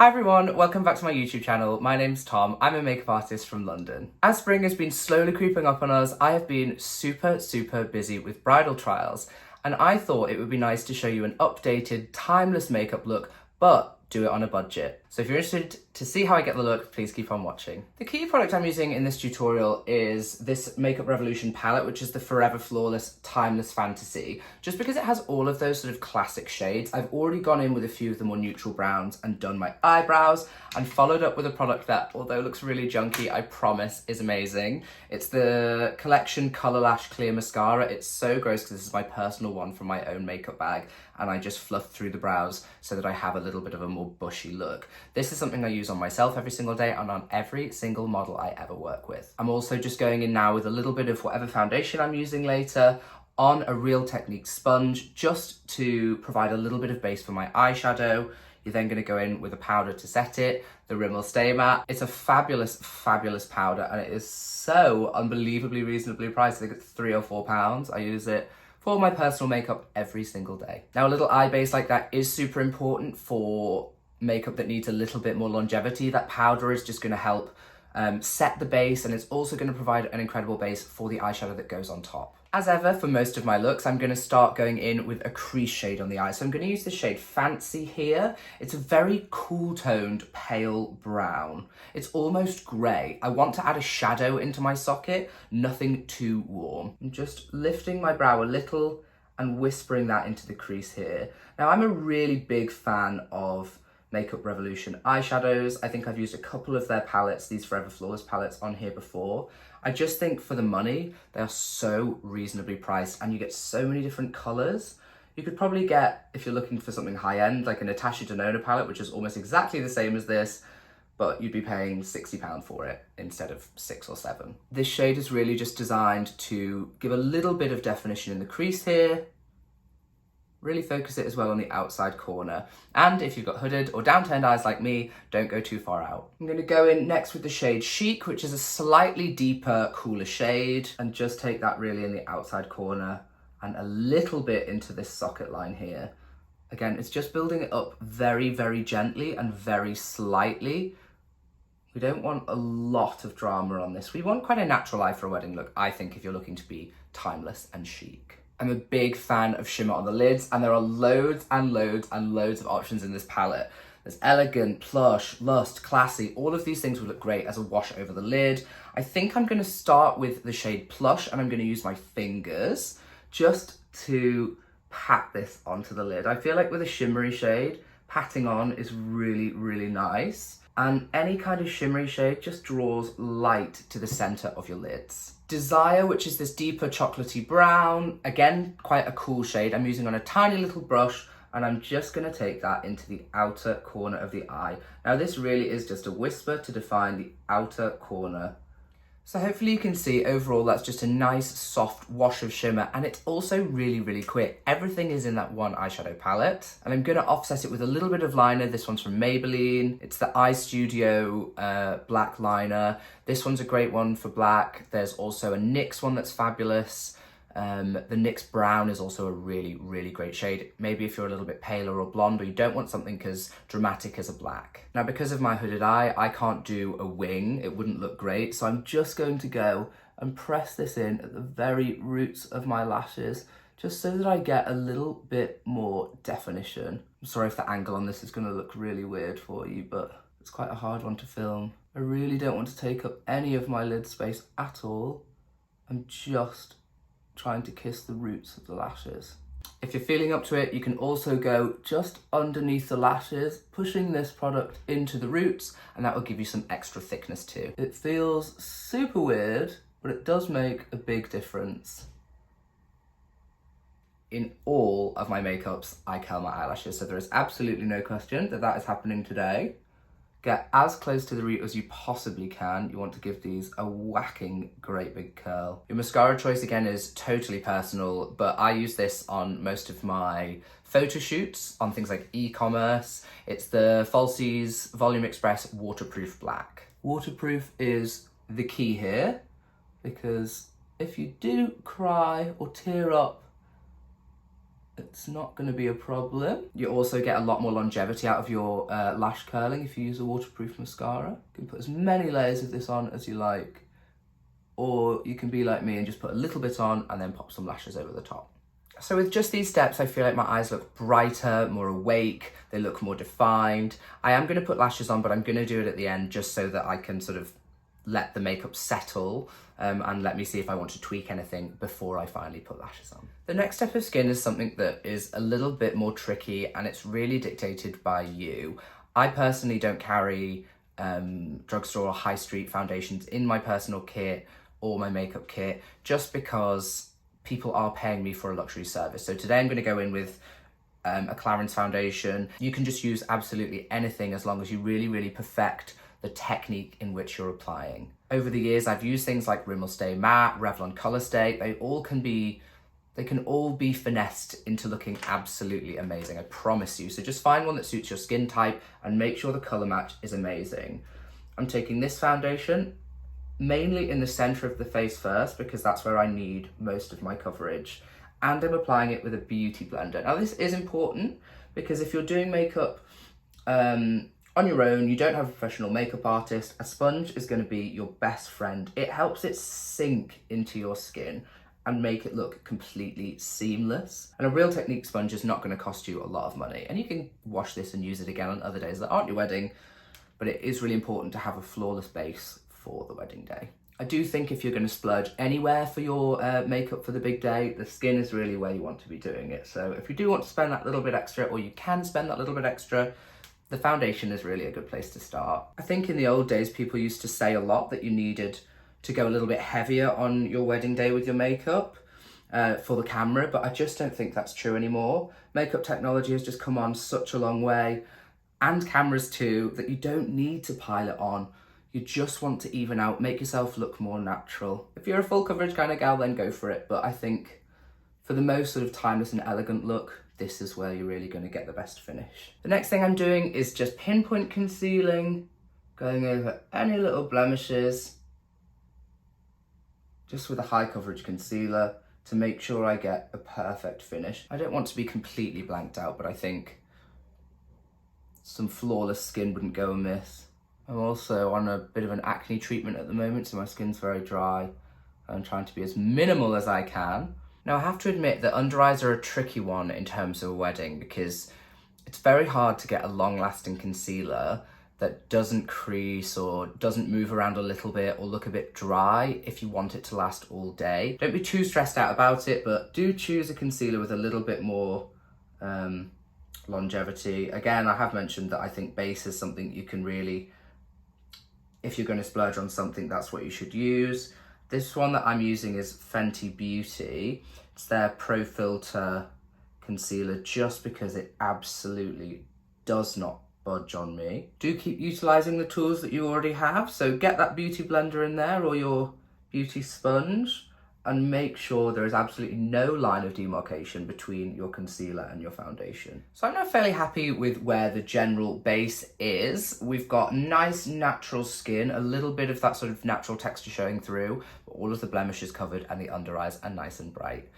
Hi everyone, welcome back to my YouTube channel. My name's Tom, I'm a makeup artist from London. As spring has been slowly creeping up on us, I have been super busy with bridal trials, and I thought it would be nice to show you an updated, timeless makeup look, but do it on a budget. So if you're interested to see how I get the look, please keep on watching. The key product I'm using in this tutorial is this Makeup Revolution palette, which is the Forever Flawless Timeless Fantasy. Just because it has all of those sort of classic shades, I've already gone in with a few of the more neutral browns and done my eyebrows and followed up with a product that, although looks really junky, I promise is amazing. It's the Collection Colour Lash Clear Mascara. It's so gross because this is my personal one from my own makeup bag, and I just fluff through the brows so that I have a little bit of a more bushy look. This is something I use on myself every single day and on every single model I ever work with. I'm also just going in now with a little bit of whatever foundation I'm using later on a Real Technique sponge, just to provide a little bit of base for my eyeshadow. You're then going to go in with a powder to set it, the Rimmel Stay Matte. It's a fabulous powder, and it is so unbelievably reasonably priced. I think it's £3 or £4. I use it for my personal makeup every single day. Now, a little eye base like that is super important for makeup that needs a little bit more longevity. That powder is just going to help set the base, and it's also going to provide an incredible base for the eyeshadow that goes on top. As ever, for most of my looks, I'm going to start going in with a crease shade on the eye. So I'm going to use the shade Fancy here. It's a very cool toned pale brown. It's almost grey. I want to add a shadow into my socket, nothing too warm. I'm just lifting my brow a little and whispering that into the crease here. Now, I'm a really big fan of Makeup Revolution eyeshadows. I think I've used a couple of their palettes, these Forever Flawless palettes, on here before. I just think for the money, they are so reasonably priced and you get so many different colours. You could probably get, if you're looking for something high-end, like a Natasha Denona palette, which is almost exactly the same as this, but you'd be paying £60 for it instead of £6 or £7. This shade is really just designed to give a little bit of definition in the crease here, really focus it as well on the outside corner. And if you've got hooded or downturned eyes like me, don't go too far out. I'm going to go in next with the shade Chic, which is a slightly deeper, cooler shade, and just take that really in the outside corner and a little bit into this socket line here. Again, it's just building it up very gently and very slightly. We don't want a lot of drama on this. We want quite a natural eye for a wedding look, I think, if you're looking to be timeless and chic. I'm a big fan of shimmer on the lids, and there are loads of options in this palette. There's elegant, plush, lust, classy. All of these things would look great as a wash over the lid. I think I'm going to start with the shade Plush, and I'm going to use my fingers just to pat this onto the lid. I feel like with a shimmery shade, patting on is really nice. And any kind of shimmery shade just draws light to the center of your lids. Desire, which is this deeper chocolatey brown, again, quite a cool shade. I'm using on a tiny little brush, and I'm just gonna take that into the outer corner of the eye. Now, this really is just a whisper to define the outer corner. So hopefully you can see overall that's just a nice soft wash of shimmer, and it's also really quick. Everything is in that one eyeshadow palette, and I'm gonna offset it with a little bit of liner. This one's from Maybelline. It's the Eye Studio black liner. This one's a great one for black. There's also a NYX one that's fabulous. The NYX brown is also a really great shade. Maybe if you're a little bit paler or blonde, or you don't want something as dramatic as a black. Now, because of my hooded eye, I can't do a wing. It wouldn't look great. So I'm just going to go and press this in at the very roots of my lashes, just so that I get a little bit more definition. I'm sorry if the angle on this is going to look really weird for you, but it's quite a hard one to film. I really don't want to take up any of my lid space at all. I'm just trying to kiss the roots of the lashes. If you're feeling up to it, you can also go just underneath the lashes, pushing this product into the roots, and that will give you some extra thickness too. It feels super weird, but it does make a big difference. In all of my makeups, I curl my eyelashes, so there is absolutely no question that that is happening today. Get as close to the root as you possibly can. You want to give these a whacking great big curl. Your mascara choice again is totally personal, but I use this on most of my photo shoots on things like e-commerce. It's the Falsies Volume Express Waterproof Black. Waterproof is the key here, because if you do cry or tear up it's not going to be a problem. You also get a lot more longevity out of your lash curling if you use a waterproof mascara. You can put as many layers of this on as you like, or you can be like me and just put a little bit on and then pop some lashes over the top. So with just these steps, I feel like my eyes look brighter, more awake, they look more defined. I am going to put lashes on, but I'm going to do it at the end just so that I can sort of let the makeup settle and let me see if I want to tweak anything before I finally put lashes on. The next step of skin is something that is a little bit more tricky, and it's really dictated by you. I personally don't carry drugstore or high street foundations in my personal kit or my makeup kit, just because people are paying me for a luxury service. So today I'm going to go in with a Clarins foundation. You can just use absolutely anything as long as you really, really perfect the technique in which you're applying. Over the years, I've used things like Rimmel Stay Matte, Revlon Color Stay. They can all be finessed into looking absolutely amazing, I promise you. So just find one that suits your skin type and make sure the color match is amazing. I'm taking this foundation mainly in the center of the face first, because that's where I need most of my coverage. And I'm applying it with a beauty blender. Now this is important because if you're doing makeup on your own, you don't have a professional makeup artist, a sponge is going to be your best friend. It helps it sink into your skin and make it look completely seamless. And a Real Technique sponge is not going to cost you a lot of money. And you can wash this and use it again on other days that aren't your wedding, but it is really important to have a flawless base for the wedding day. I do think if you're going to splurge anywhere for your makeup for the big day, the skin is really where you want to be doing it. So if you do want to spend that little bit extra, or you can spend that little bit extra, the foundation is really a good place to start. I think in the old days, people used to say a lot that you needed to go a little bit heavier on your wedding day with your makeup for the camera, but I just don't think that's true anymore. Makeup technology has just come on such a long way, and cameras too, that you don't need to pile it on. You just want to even out, make yourself look more natural. If you're a full coverage kind of gal, then go for it. But I think for the most sort of timeless and elegant look, this is where you're really going to get the best finish. The next thing I'm doing is just pinpoint concealing, going over any little blemishes, just with a high coverage concealer to make sure I get a perfect finish. I don't want to be completely blanked out, but I think some flawless skin wouldn't go amiss. I'm also on a bit of an acne treatment at the moment, so my skin's very dry. I'm trying to be as minimal as I can. Now I have to admit that under eyes are a tricky one in terms of a wedding, because it's very hard to get a long-lasting concealer that doesn't crease or doesn't move around a little bit or look a bit dry if you want it to last all day. Don't be too stressed out about it, but do choose a concealer with a little bit more longevity. Again, I have mentioned that I think base is something you can really, if you're going to splurge on something, that's what you should use. This one that I'm using is Fenty Beauty. It's their Pro Filt'r concealer, just because it absolutely does not budge on me. Do keep utilising the tools that you already have. So get that beauty blender in there or your beauty sponge, and make sure there is absolutely no line of demarcation between your concealer and your foundation. So I'm now fairly happy with where the general base is. We've got nice natural skin, a little bit of that sort of natural texture showing through, but all of the blemishes covered and the under eyes are nice and bright.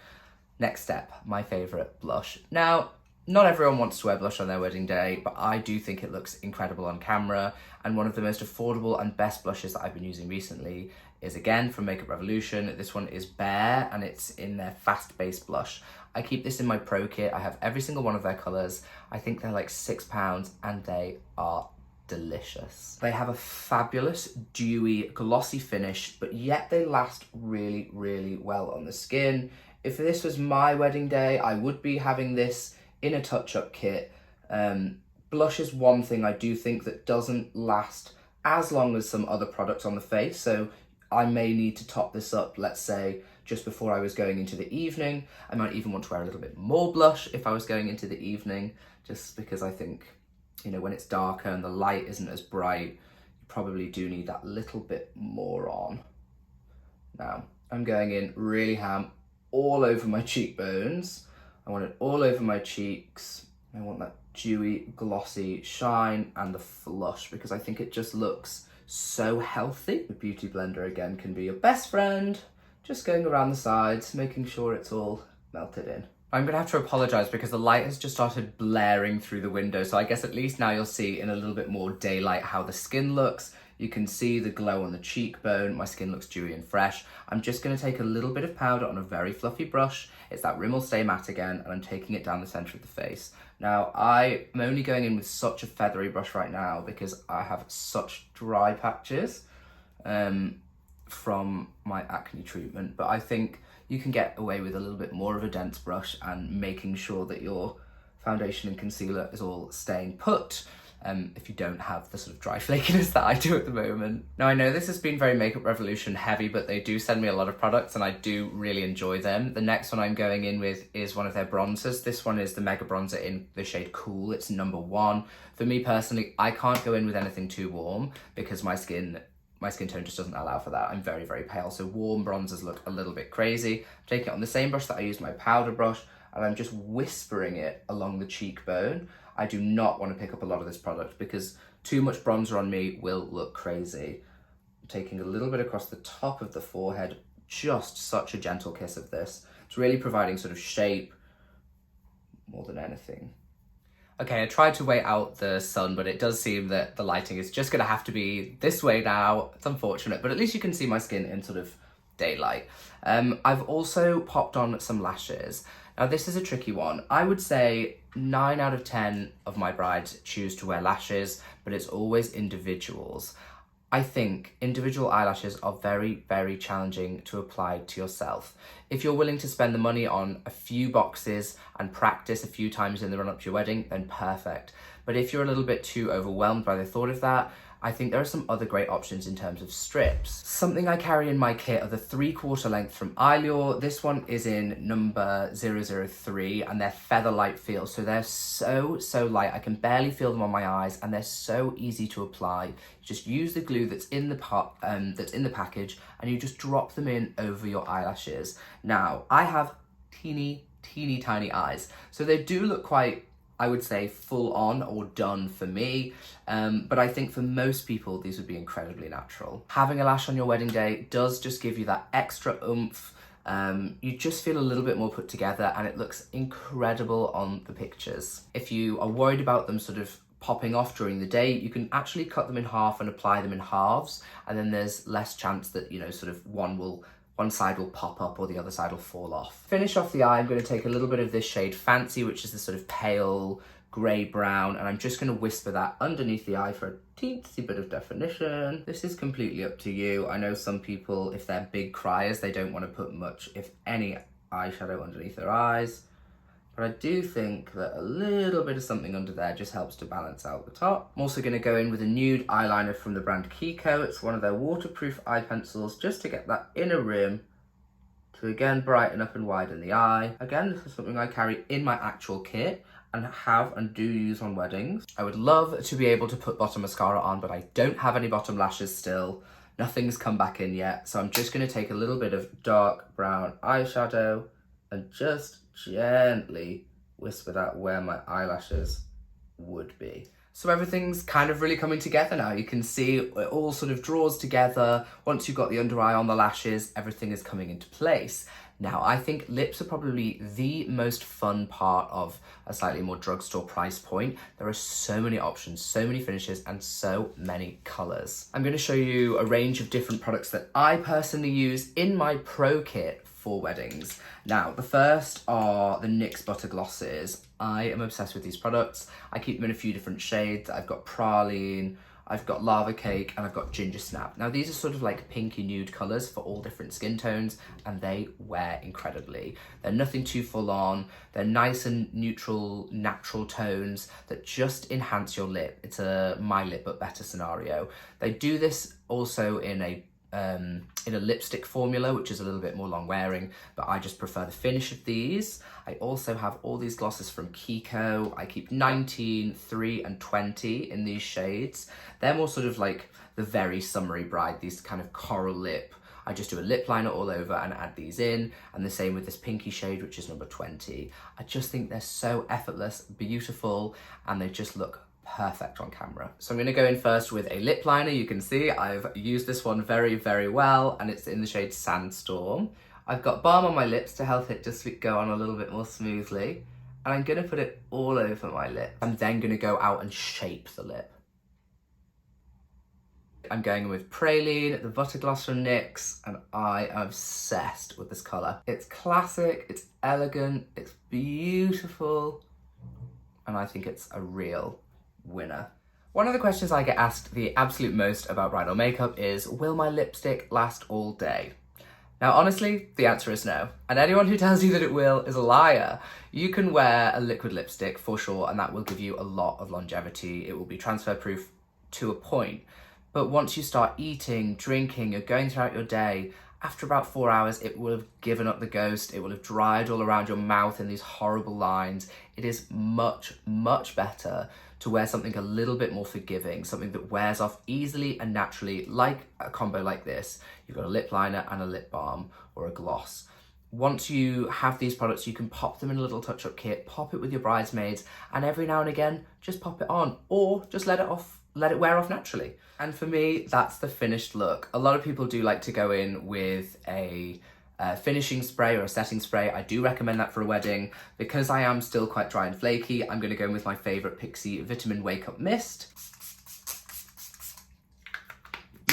Next step, my favourite, blush. Now, not everyone wants to wear blush on their wedding day, but I do think it looks incredible on camera, and one of the most affordable and best blushes that I've been using recently is again from Makeup Revolution. This one is Bare, and it's in their Fast Base Blush. I keep this in my pro kit. I have every single one of their colours. I think they're like £6 and they are delicious. They have a fabulous, dewy, glossy finish, but yet they last really, really well on the skin. If this was my wedding day, I would be having this in a touch-up kit. Blush is one thing I do think that doesn't last as long as some other products on the face, so I may need to top this up, let's say, just before I was going into the evening. I might even want to wear a little bit more blush if I was going into the evening, just because I think, you know, when it's darker and the light isn't as bright, you probably do need that little bit more on. Now, I'm going in really ham all over my cheekbones. I want it all over my cheeks. I want that dewy, glossy shine and the flush, because I think it just looks so healthy. The beauty blender again can be your best friend, just going around the sides, making sure it's all melted in. I'm gonna have to apologize because the light has just started blaring through the window, so I guess at least now you'll see in a little bit more daylight how the skin looks. You can see the glow on the cheekbone. My skin looks dewy and fresh. I'm just gonna take a little bit of powder on a very fluffy brush. It's that Rimmel Stay Matte again, and I'm taking it down the center of the face. Now, I am only going in with such a feathery brush right now because I have such dry patches from my acne treatment, but I think you can get away with a little bit more of a dense brush and making sure that your foundation and concealer is all staying put if you don't have the sort of dry flakiness that I do at the moment. Now, I know this has been very Makeup Revolution heavy, but they do send me a lot of products and I do really enjoy them. The next one I'm going in with is one of their bronzers. This one is the Mega Bronzer in the shade Cool. It's number 1. For me personally, I can't go in with anything too warm because my skin tone just doesn't allow for that. I'm very, very pale, so warm bronzers look a little bit crazy. I'm taking it on the same brush that I used my powder brush, and I'm just whispering it along the cheekbone. I do not want to pick up a lot of this product because too much bronzer on me will look crazy. I'm taking a little bit across the top of the forehead, just such a gentle kiss of this. It's really providing sort of shape more than anything. Okay, I tried to wait out the sun, but it does seem that the lighting is just gonna have to be this way now. It's unfortunate, but at least you can see my skin in sort of daylight. I've also popped on some lashes. Now, this is a tricky one. I would say 9 out of 10 of my brides choose to wear lashes, but it's always individuals. I think individual eyelashes are very, very challenging to apply to yourself. If you're willing to spend the money on a few boxes and practice a few times in the run-up to your wedding, then perfect. But if you're a little bit too overwhelmed by the thought of that, I think there are some other great options in terms of strips. Something I carry in my kit are the 3/4 length from Eyeshadow. This one is in number 003 and they're feather light feel. So they're so light. I can barely feel them on my eyes and they're so easy to apply. You just use the glue that's in the package and you just drop them in over your eyelashes. Now, I have teeny tiny eyes. So they do look quite, I would say, full on or done for me, but I think for most people these would be incredibly natural. Having a lash on your wedding day does just give you that extra oomph. You just feel a little bit more put together and it looks incredible on the pictures. If you are worried about them sort of popping off during the day, you can actually cut them in half and apply them in halves, and then there's less chance that, you know, sort of one side will pop up or the other side will fall off. Finish off the eye, I'm going to take a little bit of this shade Fancy, which is the sort of pale grey brown, and I'm just going to whisper that underneath the eye for a teensy bit of definition. This is completely up to you. I know some people, if they're big criers, they don't want to put much, if any, eyeshadow underneath their eyes. But I do think that a little bit of something under there just helps to balance out the top. I'm also going to go in with a nude eyeliner from the brand Kiko. It's one of their waterproof eye pencils, just to get that inner rim to again brighten up and widen the eye. Again, this is something I carry in my actual kit and have and do use on weddings. I would love to be able to put bottom mascara on, but I don't have any bottom lashes still. Nothing's come back in yet, so I'm just going to take a little bit of dark brown eyeshadow and just gently whisper that where my eyelashes would be. So everything's kind of really coming together now. You can see it all sort of draws together. Once you've got the under eye on the lashes, everything is coming into place. Now, I think lips are probably the most fun part of a slightly more drugstore price point. There are so many options, so many finishes, and so many colors. I'm going to show you a range of different products that I personally use in my pro kit for weddings. Now, the first are the NYX Butter Glosses. I am obsessed with these products. I keep them in a few different shades. I've got Praline, I've got Lava Cake, and I've got Ginger Snap. Now, these are sort of like pinky nude colors for all different skin tones, and they wear incredibly. They're nothing too full on. They're nice and neutral, natural tones that just enhance your lip. It's a my lip but better scenario. They do this also in a lipstick formula, which is a little bit more long wearing, but I just prefer the finish of these. I also have all these glosses from Kiko. I keep 19, 3, and 20 in these shades. They're more sort of like the very summery bride, these kind of coral lip. I just do a lip liner all over and add these in, and the same with this pinky shade, which is number 20. I just think they're so effortless, beautiful, and they just look perfect on camera. So I'm going to go in first with a lip liner. You can see I've used this one very, very well, and it's in the shade Sandstorm. I've got balm on my lips to help it just go on a little bit more smoothly. And I'm gonna put it all over my lip. I'm then gonna go out and shape the lip. I'm going with Praline, the Butter Gloss from NYX, and I am obsessed with this colour. It's classic, it's elegant, it's beautiful, and I think it's a real winner. One of the questions I get asked the absolute most about bridal makeup is, will my lipstick last all day? Now, honestly, the answer is no. And anyone who tells you that it will is a liar. You can wear a liquid lipstick for sure, and that will give you a lot of longevity. It will be transfer proof to a point. But once you start eating, drinking, or going throughout your day, after about 4 hours, it will have given up the ghost. It will have dried all around your mouth in these horrible lines. It is much, much better to wear something a little bit more forgiving, something that wears off easily and naturally, like a combo like this. You've got a lip liner and a lip balm or a gloss. Once you have these products, you can pop them in a little touch-up kit, pop it with your bridesmaids, and every now and again, just pop it on, or just let it wear off naturally. And for me, that's the finished look. A lot of people do like to go in with a finishing spray or a setting spray. I do recommend that for a wedding. Because I am still quite dry and flaky, I'm gonna go in with my favorite Pixi Vitamin Wake Up Mist.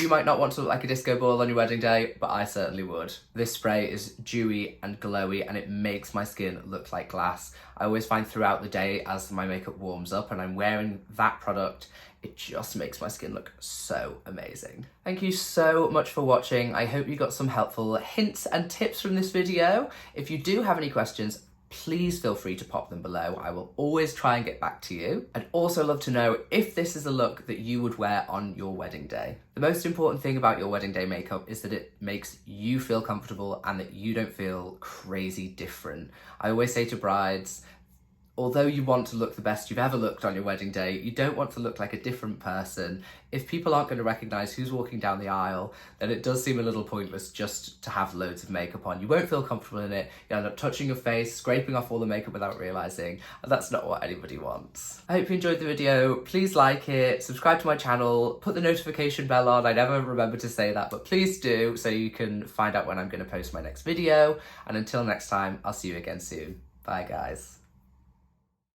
You might not want to look like a disco ball on your wedding day, but I certainly would. This spray is dewy and glowy, and it makes my skin look like glass. I always find throughout the day, as my makeup warms up and I'm wearing that product, it just makes my skin look so amazing. Thank you so much for watching. I hope you got some helpful hints and tips from this video. If you do have any questions, please feel free to pop them below. I will always try and get back to you. I'd also love to know if this is a look that you would wear on your wedding day. The most important thing about your wedding day makeup is that it makes you feel comfortable and that you don't feel crazy different. I always say to brides, although you want to look the best you've ever looked on your wedding day, you don't want to look like a different person. If people aren't going to recognise who's walking down the aisle, then it does seem a little pointless just to have loads of makeup on. You won't feel comfortable in it, you end up touching your face, scraping off all the makeup without realising, and that's not what anybody wants. I hope you enjoyed the video. Please like it, subscribe to my channel, put the notification bell on. I never remember to say that, but please do, so you can find out when I'm going to post my next video. And until next time, I'll see you again soon. Bye guys.